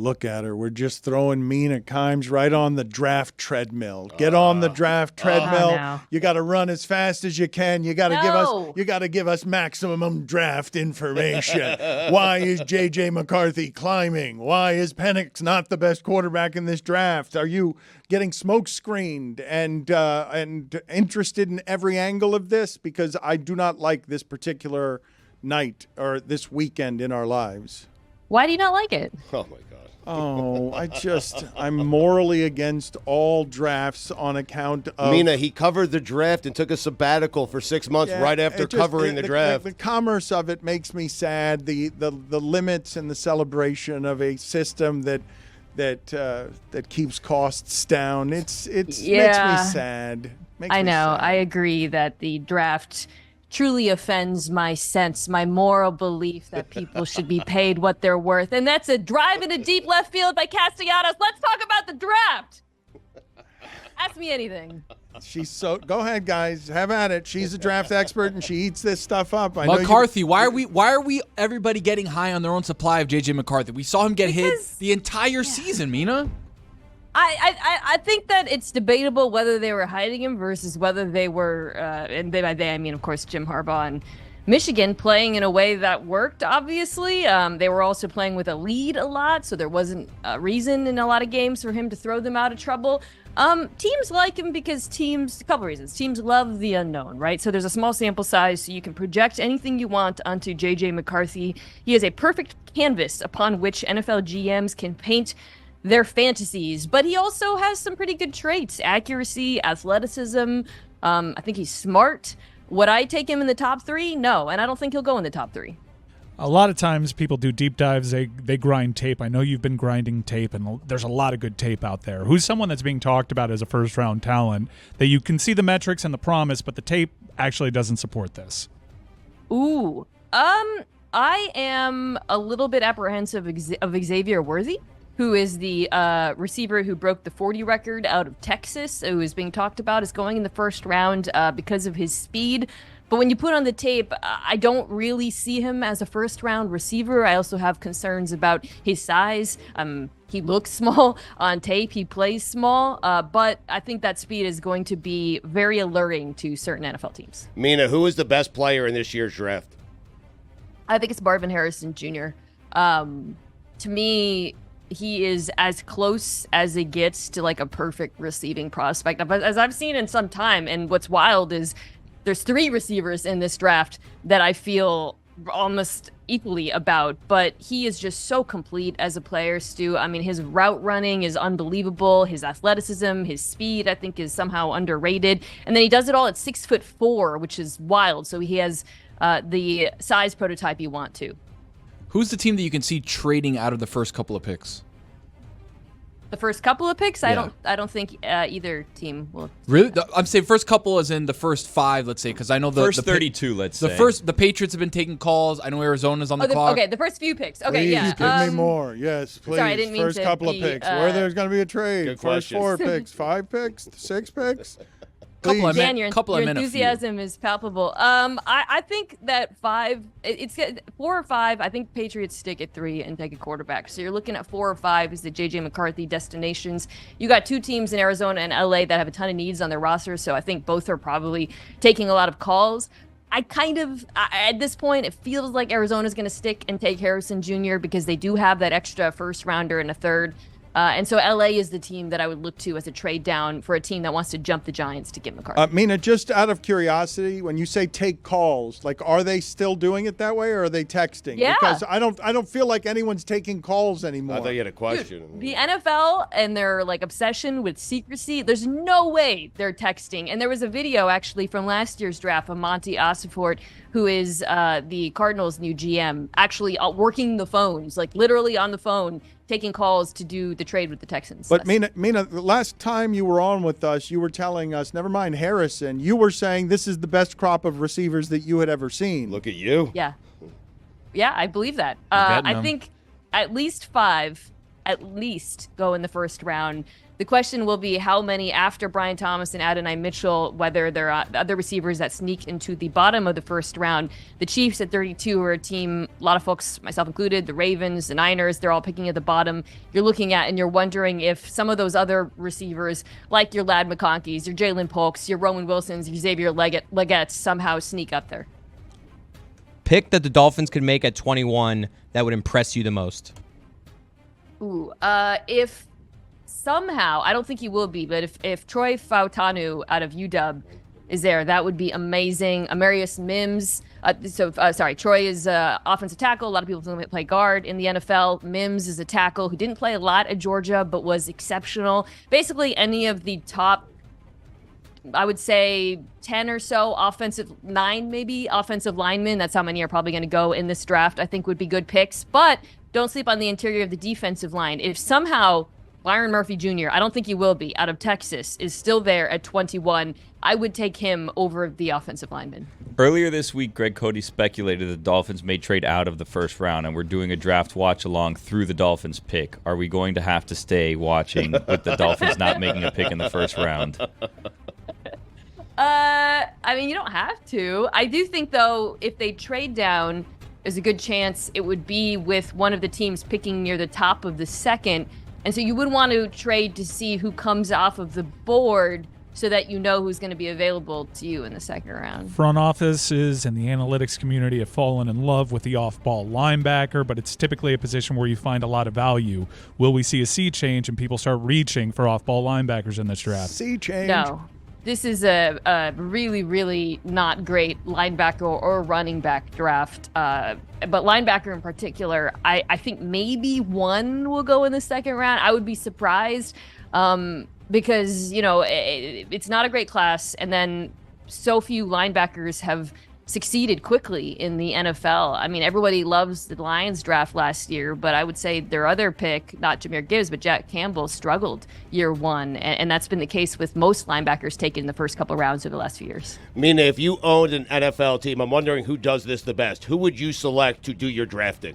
look at her. We're just throwing Mina Kimes right on the draft treadmill. Get on the draft treadmill. No. You got to run as fast as you can. You got to give us maximum draft information. Why is J.J. McCarthy climbing? Why is Penix not the best quarterback in this draft? Are you getting smoke screened and interested in every angle of this? Because I do not like this particular night or this weekend in our lives. Why do you not like it? Oh, my God. Oh, I'm morally against all drafts on account of... Mina, he covered the draft and took a sabbatical for 6 months right after covering the draft. The commerce of it makes me sad. The limits and the celebration of a system that keeps costs down. It makes me sad. I know. I agree that the draft truly offends my moral belief that people should be paid what they're worth. And that's a drive into deep left field by Castellanos. Let's talk about the draft. Ask me anything. Go ahead, guys. Have at it. She's a draft expert, and she eats this stuff up. McCarthy, why are we everybody getting high on their own supply of J.J. McCarthy? We saw him get hit the entire season, Mina. I think that it's debatable whether they were hiding him versus whether they were, and by they I mean, of course, Jim Harbaugh and Michigan playing in a way that worked, obviously. They were also playing with a lead a lot, so there wasn't a reason in a lot of games for him to throw them out of trouble. Teams like him because a couple reasons. Teams love the unknown, right? So there's a small sample size, so you can project anything you want onto J.J. McCarthy. He is a perfect canvas upon which NFL GMs can paint their fantasies, but he also has some pretty good traits: accuracy, athleticism. I think he's smart. Would I take him in the top 3? No, and I don't think he'll go in the top 3. A lot of times people do deep dives, they grind tape. I know you've been grinding tape, and there's a lot of good tape out there. Who's someone that's being talked about as a first-round talent that you can see the metrics and the promise, but the tape actually doesn't support this? Ooh. I am a little bit apprehensive of Xavier Worthy, who is the receiver who broke the 40 record out of Texas, who is being talked about as going in the first round because of his speed. But when you put on the tape, I don't really see him as a first-round receiver. I also have concerns about his size. He looks small on tape. He plays small. But I think that speed is going to be very alluring to certain NFL teams. Mina, who is the best player in this year's draft? I think it's Marvin Harrison Jr. To me, he is as close as it gets to like a perfect receiving prospect, but as I've seen in some time. And what's wild is there's 3 receivers in this draft that I feel almost equally about, but he is just so complete as a player, Stu. I mean, his route running is unbelievable. His athleticism, his speed, I think is somehow underrated. And then he does it all at 6'4", which is wild. So he has the size prototype you want to. Who's the team that you can see trading out of the first couple of picks? The first couple of picks? Yeah. I don't think either team will. Really? I'm saying first couple as in the first 5, let's say, because I know the first 32, let's say. The Patriots have been taking calls. I know Arizona's on the clock. Okay, the first few picks. Okay, please, yeah. Give me more. Yes, please. Sorry, I didn't mean first to couple be, of picks. Where there's going to be a trade. Good First question. 4 picks, 5 picks, 6 picks. Dan, your enthusiasm is palpable. I think that 5, it's 4 or 5. I think Patriots stick at 3 and take a quarterback. So you're looking at 4 or 5 as the J.J. McCarthy destinations. You got 2 teams in Arizona and L.A. that have a ton of needs on their roster, so I think both are probably taking a lot of calls. At this point, it feels like Arizona's going to stick and take Harrison Jr. because they do have that extra first rounder and a third. And so LA is the team that I would look to as a trade down for a team that wants to jump the Giants to get McCarthy. Mina, just out of curiosity, when you say take calls, like, are they still doing it that way, or are they texting? Yeah. Because I don't feel like anyone's taking calls anymore. I thought you had a question. Dude, the NFL and their obsession with secrecy, there's no way they're texting. And there was a video actually from last year's draft of Monty Osifort, who is the Cardinals' new GM, actually working the phones, literally on the phone, taking calls to do the trade with the Texans. But Mina, the last time you were on with us, you were telling us, never mind Harrison, you were saying this is the best crop of receivers that you had ever seen. Look at you. Yeah, I believe that. I think at least 5 go in the first round. The question will be how many after Brian Thomas and Adonai Mitchell, whether there are other receivers that sneak into the bottom of the first round. The Chiefs at 32 are a team, a lot of folks, myself included, the Ravens, the Niners, they're all picking at the bottom. You're looking at and you're wondering if some of those other receivers, like your Lad McConkeys, your Jalen Polks, your Roman Wilsons, your Xavier Leggettes, somehow sneak up there. Pick that the Dolphins could make at 21 that would impress you the most. Ooh, if somehow, I don't think he will be, but if Troy Fautanu out of UW is there, that would be amazing. Amarius Mims, Troy is offensive tackle. A lot of people think play guard in the NFL. Mims is a tackle who didn't play a lot at Georgia, but was exceptional. Basically, any of the top, I would say 10 or so offensive linemen. That's how many are probably going to go in this draft. I think would be good picks, but don't sleep on the interior of the defensive line. If somehow Byron Murphy Jr., I don't think he will be, out of Texas, is still there at 21, I would take him over the offensive lineman. Earlier this week, Greg Cody speculated the Dolphins may trade out of the first round, and we're doing a draft watch along through the Dolphins pick. Are we going to have to stay watching with the Dolphins not making a pick in the first round? I mean, you don't have to. I do think, though, if they trade down, there's a good chance it would be with one of the teams picking near the top of the second. And so you would want to trade to see who comes off of the board so that you know who's going to be available to you in the second round. Front offices and the analytics community have fallen in love with the off-ball linebacker, but it's typically a position where you find a lot of value. Will we see a sea change and people start reaching for off-ball linebackers in this draft? Sea change? No. This is a really, really not great linebacker or running back draft. But linebacker in particular, I think maybe one will go in the second round. I would be surprised because, it's not a great class. And then so few linebackers have succeeded quickly in the NFL. I mean, everybody loves the Lions draft last year, but I would say their other pick, not Jahmyr Gibbs, but Jack Campbell, struggled year one. And that's been the case with most linebackers taken in the first couple rounds over the last few years. Mina, if you owned an NFL team, I'm wondering who does this the best. Who would you select to do your drafting?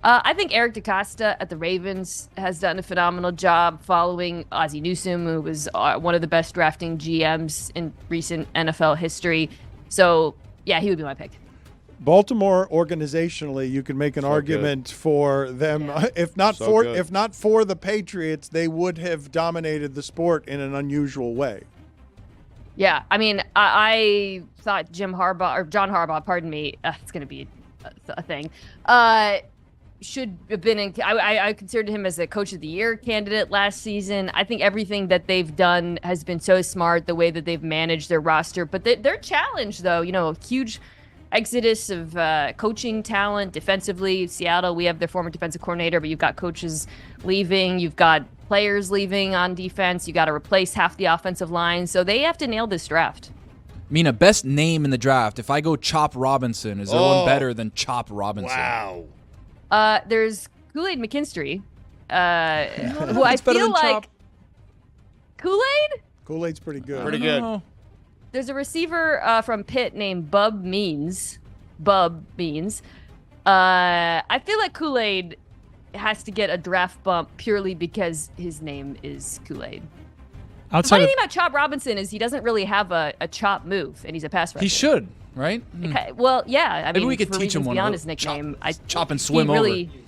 I think Eric DeCosta at the Ravens has done a phenomenal job following Ozzie Newsome, who was one of the best drafting GMs in recent NFL history. So, yeah, he would be my pick. Baltimore, organizationally, you can make an argument for them. Yeah. If not for the Patriots, they would have dominated the sport in an unusual way. Yeah, I mean, I thought John Harbaugh, pardon me, it's going to be a thing, should have been I considered him as a Coach of the Year candidate last season. I think everything that they've done has been so smart, the way that they've managed their roster. But they're challenged, though. A huge exodus of coaching talent defensively. Seattle, we have their former defensive coordinator, but you've got coaches leaving. You've got players leaving on defense. You got to replace half the offensive line. So they have to nail this draft. Mina, best name in the draft. If I go Chop Robinson, is there one better than Chop Robinson? Wow. There's Kool-Aid McKinstry, who I feel like Kool-Aid? Kool-Aid's pretty good. Pretty good. There's a receiver from Pitt named Bub Means. I feel like Kool-Aid has to get a draft bump purely because his name is Kool-Aid. The funny thing about Chop Robinson is he doesn't really have a chop move, and he's a pass rusher. He should, right? Okay, well, yeah. Maybe we could teach him one beyond his nickname. Chop and swim he really over.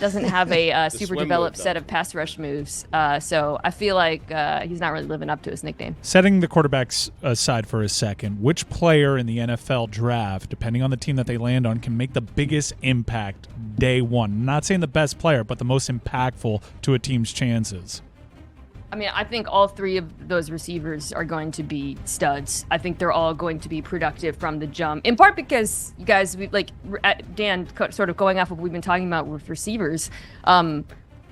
Doesn't have a super developed set of pass rush moves, so I feel like he's not really living up to his nickname. Setting the quarterbacks aside for a second, which player in the NFL draft, depending on the team that they land on, can make the biggest impact day one? I'm not saying the best player, but the most impactful to a team's chances. I mean, I think all three of those receivers are going to be studs. I think they're all going to be productive from the jump, in part because you guys, Dan, sort of going off of what we've been talking about with receivers,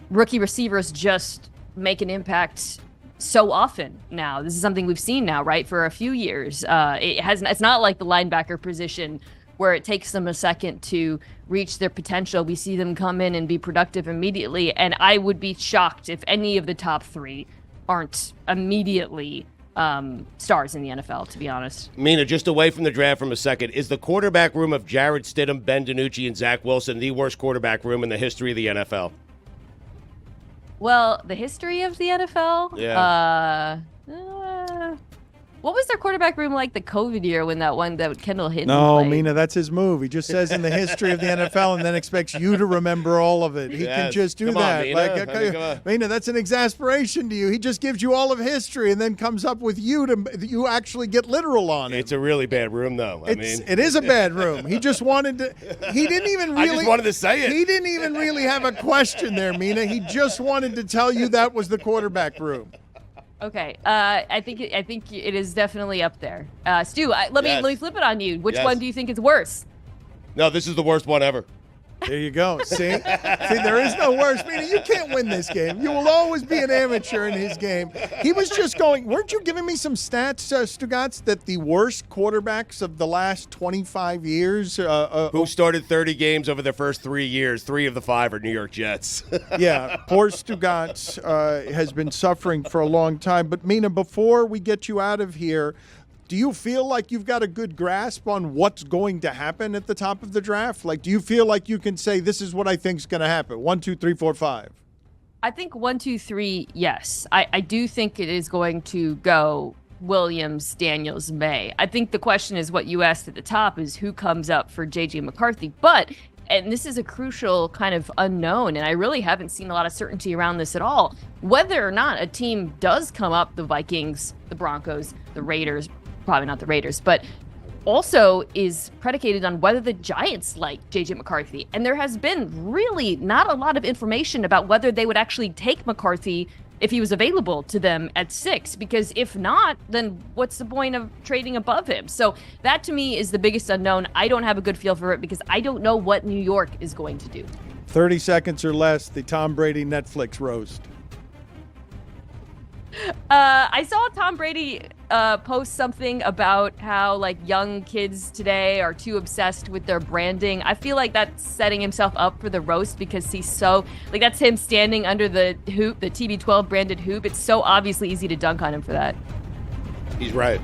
rookie receivers just make an impact so often now. This is something we've seen now, right, for a few years. It's not like the linebacker position where it takes them a second to reach their potential. We see them come in and be productive immediately, and I would be shocked if any of the top three aren't immediately stars in the NFL, to be honest. Mina, just away from the draft from a second, is the quarterback room of Jarrett Stidham, Ben DiNucci, and Zach Wilson the worst quarterback room in the history of the NFL? Well, the history of the NFL. Yeah. What was their quarterback room like the COVID year when that Kendall Hinton No, played? Mina, that's his move. He just says in the history of the NFL and then expects you to remember all of it. He can just do Come on, that. Mina. Come on. Mina, that's an exasperation to you. He just gives you all of history and then comes up with you actually get literal on it. It's a really bad room, though. It is a bad room. He just wanted to. He didn't even really. I just wanted to say it. He didn't even really have a question there, Mina. He just wanted to tell you that was the quarterback room. Okay, I think it is definitely up there. Stu, let me flip it on you. Which one do you think is worse? No, this is the worst one ever. There you go. See, there is no worse. Mina, you can't win this game. You will always be an amateur in his game. He was just going. Weren't you giving me some stats, Stugotz, that the worst quarterbacks of the last 25 years? Who started 30 games over the first 3 years? 3 of the 5 are New York Jets. Yeah, poor Stugotz has been suffering for a long time. But Mina, before we get you out of here, do you feel like you've got a good grasp on what's going to happen at the top of the draft? Like, do you feel like you can say, this is what I think is going to happen? 1, 2, 3, 4, 5. I think 1, 2, 3, yes. I do think it is going to go Williams, Daniels, May. I think the question is what you asked at the top is who comes up for J.J. McCarthy. And this is a crucial kind of unknown, and I really haven't seen a lot of certainty around this at all. Whether or not a team does come up, the Vikings, the Broncos, the Raiders, probably not the Raiders, but also is predicated on whether the Giants like J.J. McCarthy. And there has been really not a lot of information about whether they would actually take McCarthy if he was available to them at 6, because if not, then what's the point of trading above him? So that to me is the biggest unknown. I don't have a good feel for it because I don't know what New York is going to do. 30 seconds or less, the Tom Brady Netflix roast. I saw Tom Brady post something about how like young kids today are too obsessed with their branding. I feel like that's setting himself up for the roast because he's so like that's him standing under the hoop, the TB12 branded hoop. It's so obviously easy to dunk on him for that. He's right.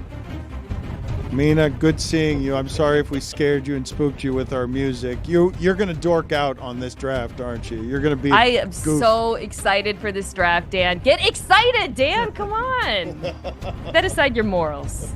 Mina, good seeing you. I'm sorry if we scared you and spooked you with our music. You're going to dork out on this draft, aren't you? You're going to be I am goof. so excited for this draft, Dan. Get excited, Dan. Come on. Set aside your morals.